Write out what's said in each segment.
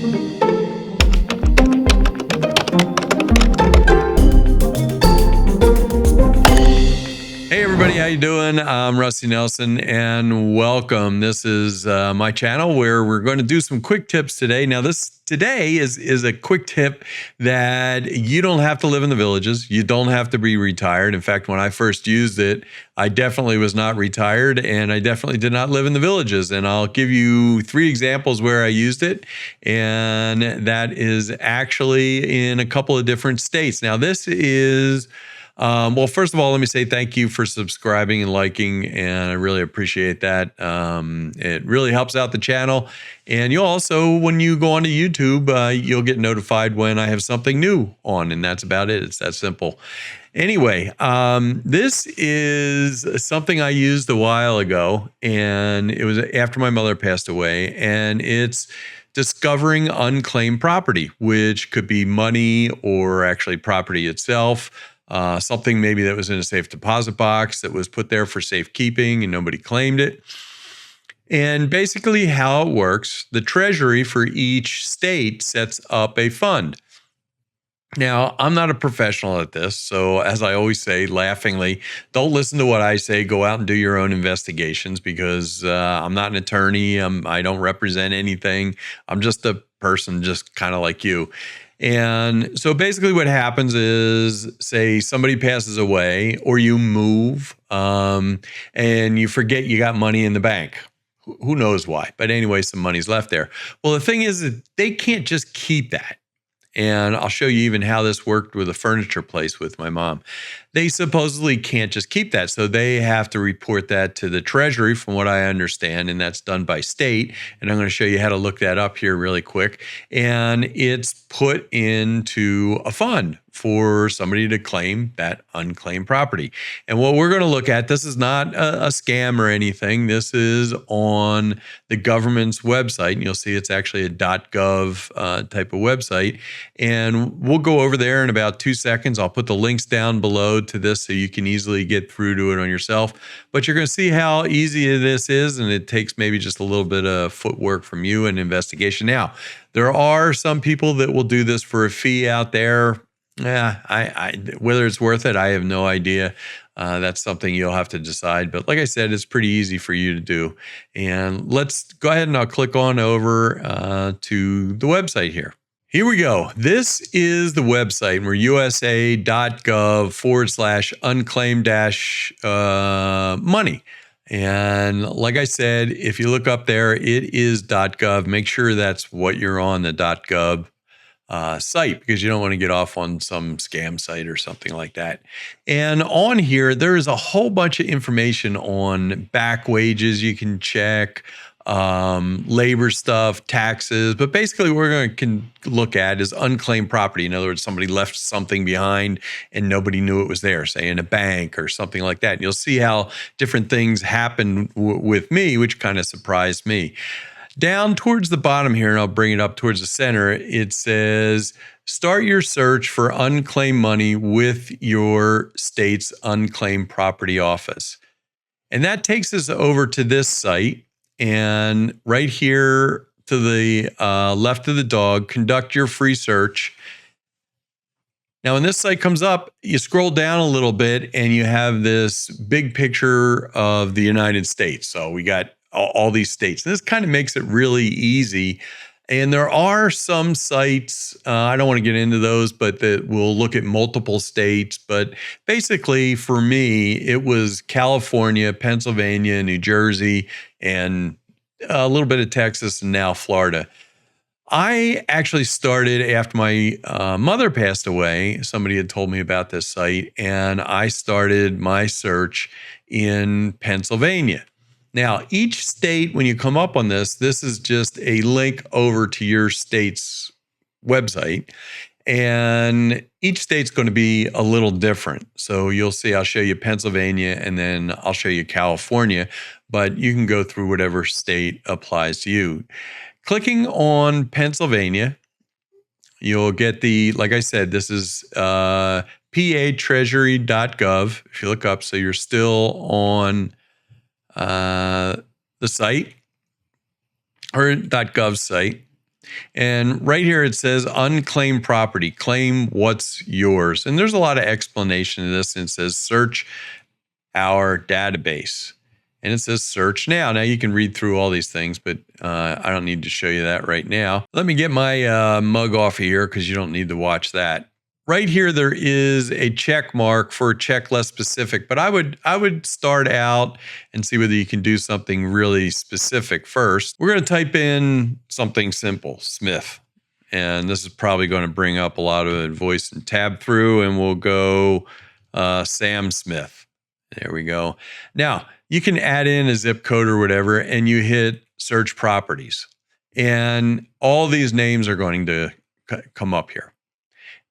Hey everybody, how you doing? I'm Rusty Nelson and welcome. This is my channel where we're going to do some quick tips today. Now today is a quick tip that you don't have to live in the villages. You don't have to be retired. In fact, when I first used it, I definitely was not retired and I definitely did not live in the villages. And I'll give you 3 examples where I used it. And that is actually in a couple of different states. Now this is well, first of all, let me say thank you for subscribing and liking, and I really appreciate that. It really helps out the channel. And you'll also, when you go onto YouTube, you'll get notified when I have something new on, and that's about it. It's that simple. Anyway, this is something I used a while ago, and it was after my mother passed away, and it's discovering unclaimed property, which could be money or actually property itself. Something maybe that was in a safe deposit box that was put there for safekeeping and nobody claimed it. And basically how it works, the Treasury for each state sets up a fund. Now, I'm not a professional at this, so as I always say, laughingly, don't listen to what I say. Go out and do your own investigations because I'm not an attorney. I don't represent anything. I'm just a person just kind of like you. And so basically what happens is, say somebody passes away or you move and you forget you got money in the bank. Who knows why? But anyway, some money's left there. Well, the thing is that they can't just keep that. And I'll show you even how this worked with a furniture place with my mom. They supposedly can't just keep that. So they have to report that to the Treasury from what I understand. And that's done by state. And I'm going to show you how to look that up here really quick. And it's put into a fund for somebody to claim that unclaimed property. And what we're going to look at, this is not a scam or anything. This is on the government's website. And you'll see it's actually a .gov type of website. And we'll go over there in about 2 seconds. I'll put the links down below to this so you can easily get through to it on yourself. But you're going to see how easy this is. And it takes maybe just a little bit of footwork from you and investigation. Now, there are some people that will do this for a fee out there. Yeah, whether it's worth it, I have no idea. That's something you'll have to decide. But like I said, it's pretty easy for you to do. And let's go ahead and I'll click on over to the website here. Here we go. This is the website. We're usa.gov/unclaimed-money. And like I said, if you look up there, it is .gov. Make sure that's what you're on, the .gov site, because you don't want to get off on some scam site or something like that. And on here, there is a whole bunch of information on back wages you can check, labor stuff, taxes. But basically what we're going to look at is unclaimed property. In other words, somebody left something behind and nobody knew it was there, say in a bank or something like that. And you'll see how different things happen with me, which kind of surprised me. Down towards the bottom here, and I'll bring it up towards the center, it says, start your search for unclaimed money with your state's unclaimed property office. And that takes us over to this site. And right here to the left of the dog, conduct your free search. Now, when this site comes up, you scroll down a little bit and you have this big picture of the United States. So we got all these states. And this kind of makes it really easy. And there are some sites, I don't want to get into those, but that will look at multiple states. But basically, for me, it was California, Pennsylvania, New Jersey, and a little bit of Texas, and now Florida. I actually started after my mother passed away. Somebody had told me about this site, and I started my search in Pennsylvania. Now, each state, when you come up on this is just a link over to your state's website. And each state's going to be a little different. So you'll see, I'll show you Pennsylvania and then I'll show you California, but you can go through whatever state applies to you. Clicking on Pennsylvania, you'll get the, like I said, this is patreasury.gov. If you look up, so you're still on the site or .gov site. And right here it says unclaimed property, claim what's yours. And there's a lot of explanation to this. And it says search our database. And it says search now. Now you can read through all these things, but I don't need to show you that right now. Let me get my mug off of here because you don't need to watch that. Right here, there is a check mark for check less specific, but I would start out and see whether you can do something really specific first. We're going to type in something simple, Smith. And this is probably going to bring up a lot of voice and tab through, and we'll go Sam Smith. There we go. Now, you can add in a zip code or whatever, and you hit search properties. And all these names are going to come up here.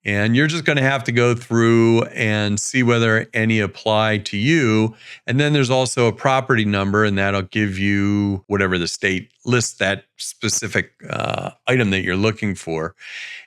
And you're just going to have to go through and see whether any apply to you. And then there's also a property number, and that'll give you whatever the state lists that specific item that you're looking for.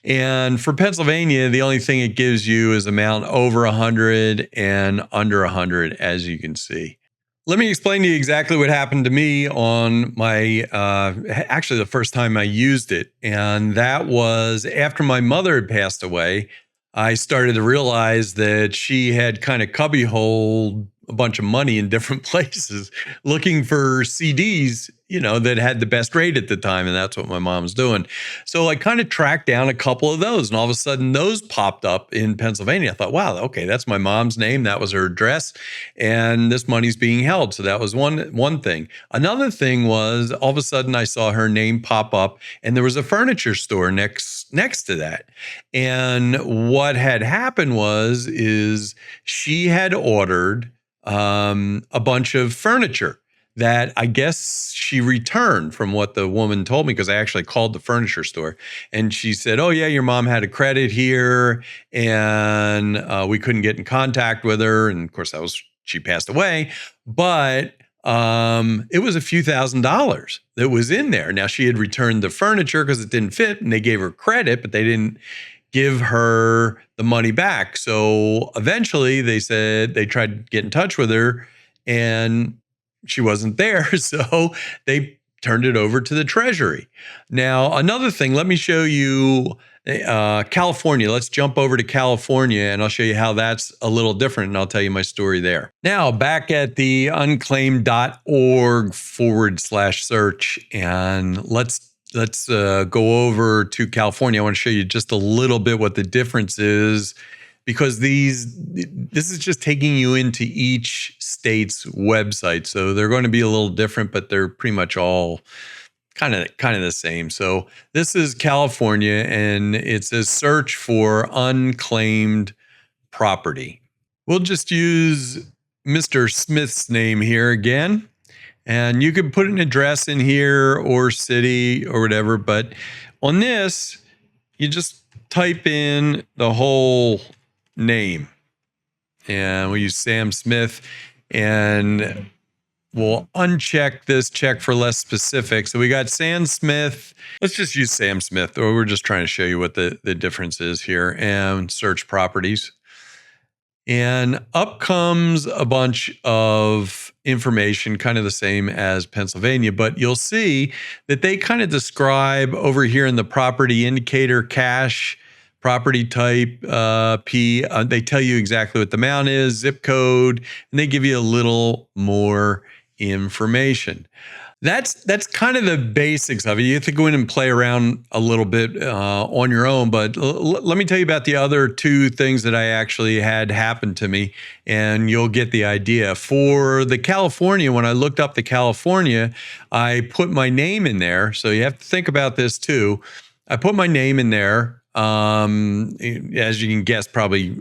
And for Pennsylvania, the only thing it gives you is amount over 100 and under 100, as you can see. Let me explain to you exactly what happened to me on my, actually the first time I used it. And that was after my mother had passed away. I started to realize that she had kind of cubbyholed a bunch of money in different places looking for CDs, that had the best rate at the time. And that's what my mom was doing. So I kind of tracked down a couple of those, and all of a sudden those popped up in Pennsylvania. I thought, wow, okay, that's my mom's name. That was her address. And this money's being held. So that was one thing. Another thing was all of a sudden I saw her name pop up, and there was a furniture store next to that. And what had happened is she had ordered a bunch of furniture that I guess she returned from what the woman told me, because I actually called the furniture store, and she said, oh yeah, your mom had a credit here, and we couldn't get in contact with her. And of course she passed away, but it was a few $1,000s that was in there. Now she had returned the furniture because it didn't fit, and they gave her credit, but they didn't give her the money back. So eventually they said they tried to get in touch with her, and she wasn't there. So they turned it over to the Treasury. Now, another thing, let me show you California. Let's jump over to California, and I'll show you how that's a little different, and I'll tell you my story there. Now, back at the unclaimed.org/search, and let's go over to California. I want to show you just a little bit what the difference is, because this is just taking you into each state's website. So they're going to be a little different, but they're pretty much all kind of the same. So this is California, and it says search for unclaimed property. We'll just use Mr. Smith's name here again. And you can put an address in here or city or whatever, but on this, you just type in the whole name. And we'll use Sam Smith, and we'll uncheck this check for less specific. So we got Sam Smith. Let's just use Sam Smith, or we're just trying to show you what the difference is here, and search properties. And up comes a bunch of information, kind of the same as Pennsylvania, but you'll see that they kind of describe over here in the property indicator, cash, property type, P. They tell you exactly what the amount is, zip code, and they give you a little more information. That's kind of the basics of it. You have to go in and play around a little bit on your own. But let me tell you about the other two things that I actually had happen to me, and you'll get the idea. For the California, when I looked up the California, I put my name in there. So you have to think about this too. I put my name in there. As you can guess, probably,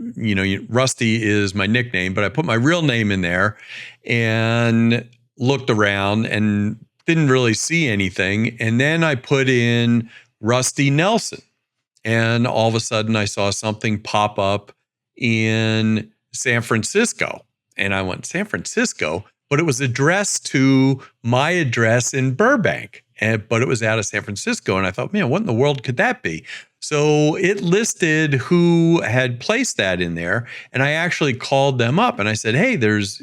Rusty is my nickname, but I put my real name in there and looked around and didn't really see anything. And then I put in Rusty Nelson, and all of a sudden I saw something pop up in San Francisco. And I went, San Francisco? But it was addressed to my address in Burbank, but it was out of San Francisco. And I thought, man, what in the world could that be? So it listed who had placed that in there. And I actually called them up and I said, hey, there's,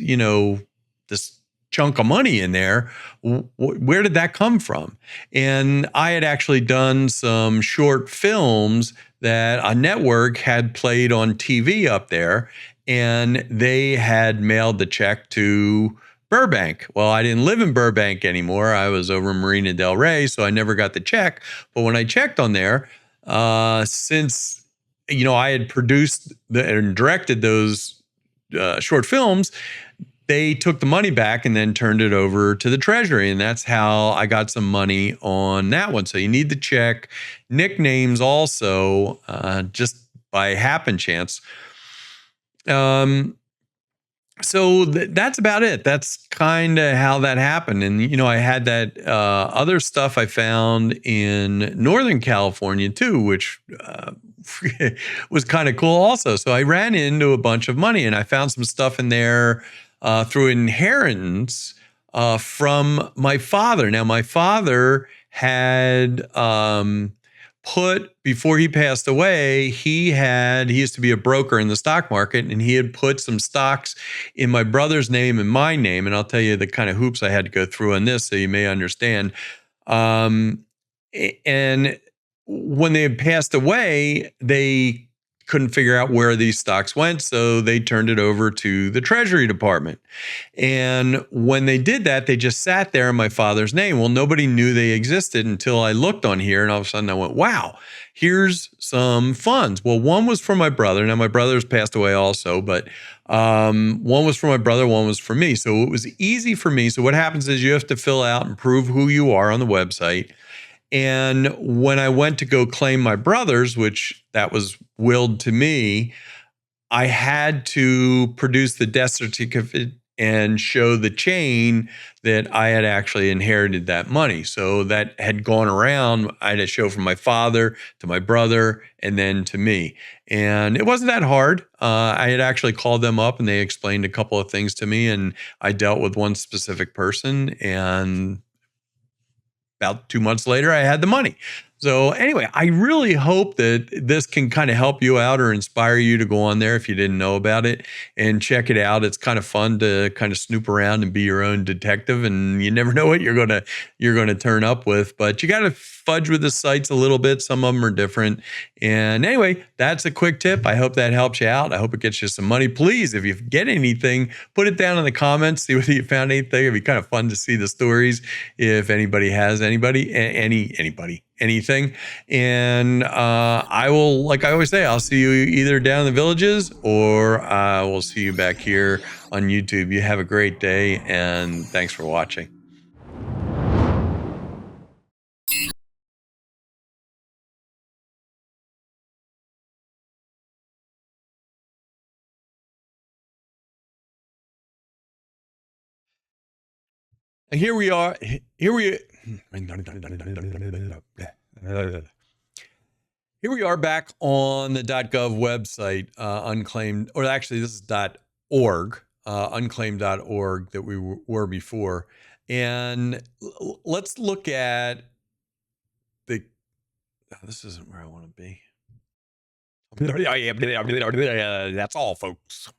this chunk of money in there. Where did that come from? And I had actually done some short films that a network had played on TV up there, and they had mailed the check to Burbank. Well, I didn't live in Burbank anymore. I was over in Marina Del Rey, so I never got the check. But when I checked on there, since I had produced and directed those short films, they took the money back and then turned it over to the Treasury. And that's how I got some money on that one. So you need the check. Nicknames also, just by happen chance. So that's about it. That's kind of how that happened. And, I had that other stuff I found in Northern California too, which was kind of cool also. So I ran into a bunch of money, and I found some stuff in there through inheritance from my father. Now, my father had before he passed away, he used to be a broker in the stock market, and he had put some stocks in my brother's name and my name. And I'll tell you the kind of hoops I had to go through on this so you may understand. And when they had passed away, they couldn't figure out where these stocks went, so they turned it over to the Treasury Department. And when they did that, they just sat there in my father's name. Well, nobody knew they existed until I looked on here, and all of a sudden I went, wow, here's some funds. Well, one was for my brother. Now, my brother's passed away also, but one was for my brother, one was for me. So it was easy for me. So what happens is you have to fill out and prove who you are on the website. And when I went to go claim my brother's, which that was willed to me, I had to produce the death certificate and show the chain that I had actually inherited that money. So that had gone around. I had to show from my father to my brother and then to me. And it wasn't that hard. I had actually called them up, and they explained a couple of things to me, and I dealt with one specific person, and about 2 months later, I had the money. So anyway, I really hope that this can kind of help you out or inspire you to go on there if you didn't know about it and check it out. It's kind of fun to kind of snoop around and be your own detective, and you never know what you're gonna turn up with. But you got to fudge with the sites a little bit. Some of them are different. And anyway, that's a quick tip. I hope that helps you out. I hope it gets you some money. Please, if you get anything, put it down in the comments. See whether you found anything. It'd be kind of fun to see the stories if anybody has anything. And I will, like I always say, I'll see you either down in the villages, or I will see you back here on YouTube. You have a great day, and thanks for watching. Here we are. Here we are back on the .gov website, unclaimed, or actually this is .org, unclaimed.org that we were before. And let's look at this isn't where I want to be. That's all, folks.